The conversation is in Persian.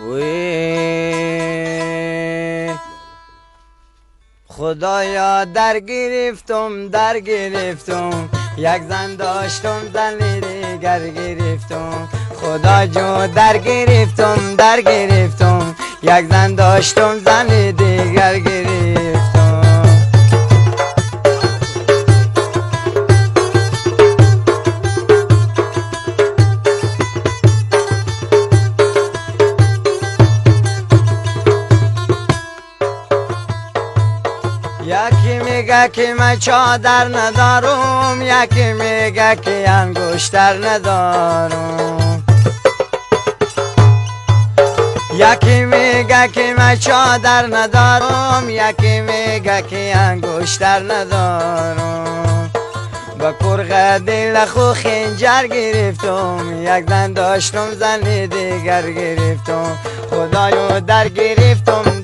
وی خدایا در گرفتم یک زن داشتم زن دیگر گرفتم خدا جو در گرفتم یک زن داشتم زن دیگر گرفتم یکی میگه که من چادر ندارم یکی میگه که انگشتر ندارم یکی میگه که من چادر ندارم یکی میگه که انگشتر ندارم با کرغ دل خو خنجر گرفتم یک زن داشتم زن دیگر گرفتم خدایو در گرفتم